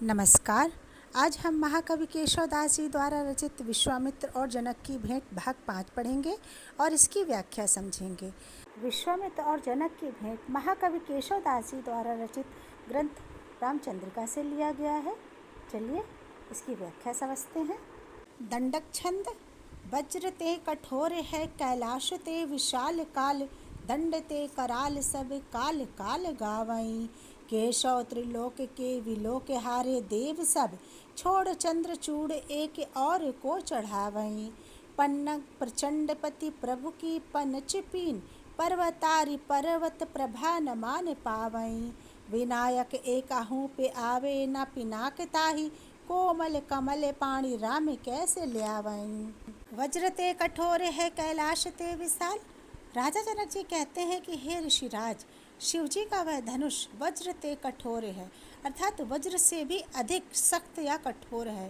नमस्कार। आज हम महाकवि केशवदास जी द्वारा रचित विश्वामित्र और जनक की भेंट भाग 5 पढ़ेंगे और इसकी व्याख्या समझेंगे। विश्वामित्र और जनक की भेंट महाकवि केशवदास जी द्वारा रचित ग्रंथ रामचंद्रिका से लिया गया है। चलिए इसकी व्याख्या समझते हैं। दंडक छंद। वज्र ते कठोर है कैलाश ते विशाल काल, दंड ते कराल सब काल काल गावई। केशव त्रिलोक के विलोक हारे देव सब, छोड़ चंद्र चूड़ एक और को चढ़ावई। पन्नग प्रचंड पति प्रभु की पनच पीन, पर्वतारी पर्वत प्रभा न मान पावई। विनायक एकाहू पे आवे न पिनाक ताही, कोमल कमल पाणी राम कैसे ल्यावई। वज्र ते कठोर है कैलाश ते विशाल। राजा जनक जी कहते हैं कि हे ऋषिराज, शिव जी का वह धनुष वज्र ते कठोर है, अर्थात वज्र से भी अधिक सख्त या कठोर है।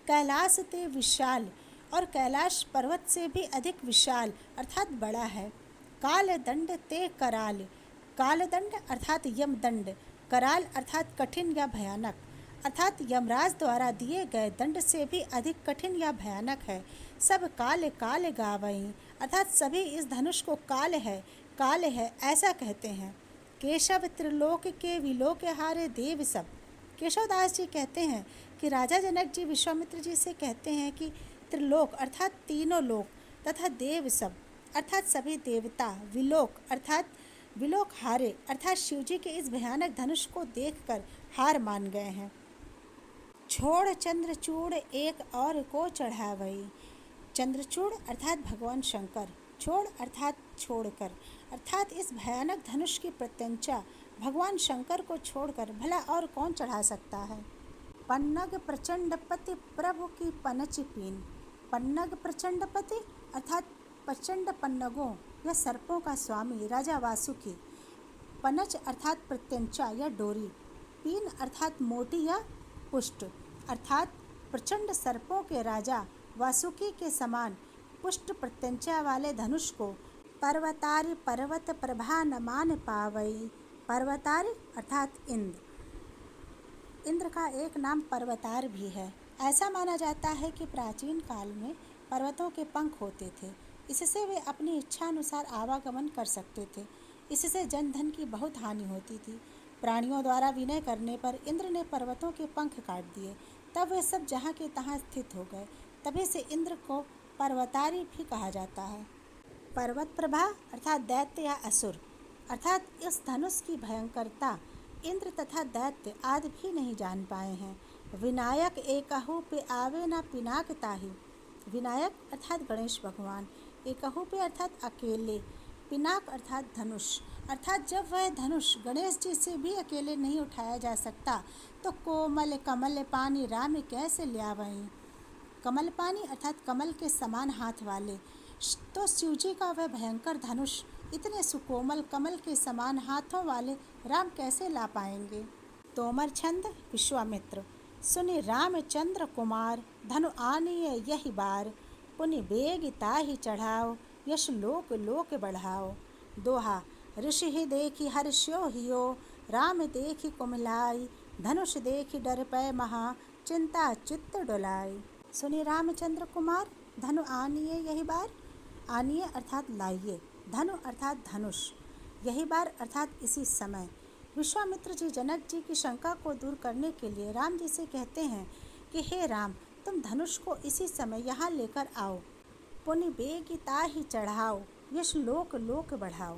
कैलाश ते विशाल, और कैलाश पर्वत से भी अधिक विशाल अर्थात बड़ा है। काल दंड ते कराल, काल दंड अर्थात यमदंड, कराल अर्थात कठिन या भयानक, अर्थात यमराज द्वारा दिए गए दंड से भी अधिक कठिन या भयानक है। सब काल काल गावई, अर्थात सभी इस धनुष को काल है ऐसा कहते हैं। केशव त्रिलोक के विलोक हारे देव सब। केशवदास जी कहते हैं कि राजा जनक जी विश्वामित्र जी से कहते हैं कि त्रिलोक अर्थात तीनों लोक तथा देव सब अर्थात सभी देवता, विलोक अर्थात विलोक हारे अर्थात शिवजी के इस भयानक धनुष को देखकर हार मान गए हैं। छोड़ चंद्रचूड़ एक और को चढ़ावई। चंद्रचूड़ अर्थात भगवान शंकर, छोड़ अर्थात छोड़कर, अर्थात इस भयानक धनुष की प्रत्यंचा भगवान शंकर को छोड़कर भला और कौन चढ़ा सकता है। पन्नग प्रचंड पति प्रभु की पनच पीन। पन्नग प्रचंड पति अर्थात प्रचंड पन्नगों या सर्पों का स्वामी राजा वासुकी। पनच अर्थात प्रत्यंचा या डोरी, पीन अर्थात मोटी या पुष्ट, अर्थात प्रचंड सर्पों के राजा वासुकी के समान पुष्ट प्रत्यंचा वाले धनुष को पर्वतारी पर्वत प्रभा न मान पावई। पर्वतारी अर्थात इंद्र का एक नाम पर्वतार भी है। ऐसा माना जाता है कि प्राचीन काल में पर्वतों के पंख होते थे, इससे वे अपनी इच्छा अनुसार आवागमन कर सकते थे। इससे जनधन की बहुत हानि होती थी। प्राणियों द्वारा विनय करने पर इंद्र ने पर्वतों के पंख काट दिए, तब वे सब जहाँ के तहाँ स्थित हो गए। तभी से इंद्र को पर्वतारी भी कहा जाता है। पर्वत प्रभा अर्थात दैत्य या असुर, अर्थात इस धनुष की भयंकरता इंद्र तथा दैत्य आदि भी नहीं जान पाए हैं। विनायक एकहु पे आवे ना पिनाक ताही। विनायक अर्थात गणेश भगवान, एकहु पे अर्थात अकेले, पिनाक अर्थात धनुष, अर्थात जब वह धनुष गणेश जी से भी अकेले नहीं उठाया जा सकता तो कोमल कमल पानी राम कैसे ल्यावई। कमल पानी अर्थात कमल के समान हाथ वाले, तो शिवजी का वह भयंकर धनुष इतने सुकोमल कमल के समान हाथों वाले राम कैसे ला पाएंगे। तोमर छंद। विश्वामित्र। सुनि रामचंद्र कुमार, धनु आनिय यही बार, पुनि बेग ताहि चढ़ाओ, यश लोक लोक बढ़ाओ। दोहा। ऋषि ही देखी हर्ष्यो हियो, राम देखी कुमलाई, धनुष देखी डर पै महा, चिंता चित्त डोलाई। सुनि रामचंद्र कुमार, धनु आनिए यही बार। आनिए अर्थात लाइए, धनु अर्थात धनुष, यही बार अर्थात इसी समय। विश्वामित्र जी जनक जी की शंका को दूर करने के लिए राम जी से कहते हैं कि हे राम, तुम धनुष को इसी समय यहाँ लेकर आओ। पुनि बेग ताहि चढ़ाओ, यश लोक लोक बढ़ाओ।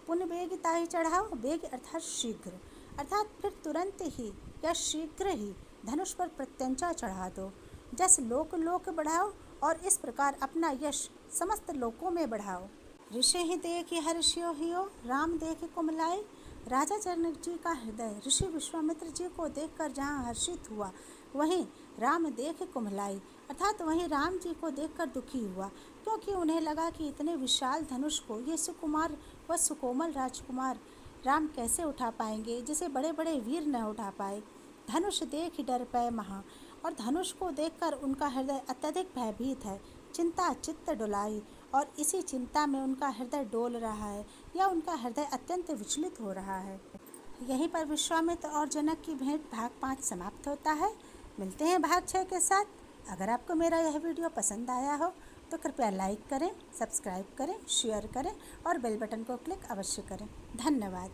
पुनि बेग ताहि चढ़ाओ, बेग अर्थात शीघ्र, अर्थात फिर तुरंत ही या शीघ्र ही धनुष पर प्रत्यंचा चढ़ा दो। जस लोक लोक बढ़ाओ, और इस प्रकार अपना यश समस्त लोकों में बढ़ाओ। ऋषि ही देखि हर्ष्यो हियो, राम देखि कुमलाई। राजा जनक जी का हृदय ऋषि विश्वामित्र जी को देखकर जहाँ हर्षित हुआ, वहीं राम देख कुमलाई, अर्थात वहीं राम जी को देखकर दुखी हुआ, क्योंकि उन्हें लगा कि इतने विशाल धनुष को ये सुकुमार व सुकोमल राजकुमार राम कैसे उठा पाएंगे, जिसे बड़े बड़े वीर न उठा पाए। धनुष देख डर पै महा, और धनुष को देखकर उनका हृदय अत्यधिक भयभीत है। चिंता चित्त डोलाई, और इसी चिंता में उनका हृदय डोल रहा है या उनका हृदय अत्यंत विचलित हो रहा है। यहीं पर विश्वामित्र और जनक की भेंट भाग 5 समाप्त होता है। मिलते हैं भाग 6 के साथ। अगर आपको मेरा यह वीडियो पसंद आया हो तो कृपया लाइक करें, सब्सक्राइब करें, शेयर करें और बेल बटन को क्लिक अवश्य करें। धन्यवाद।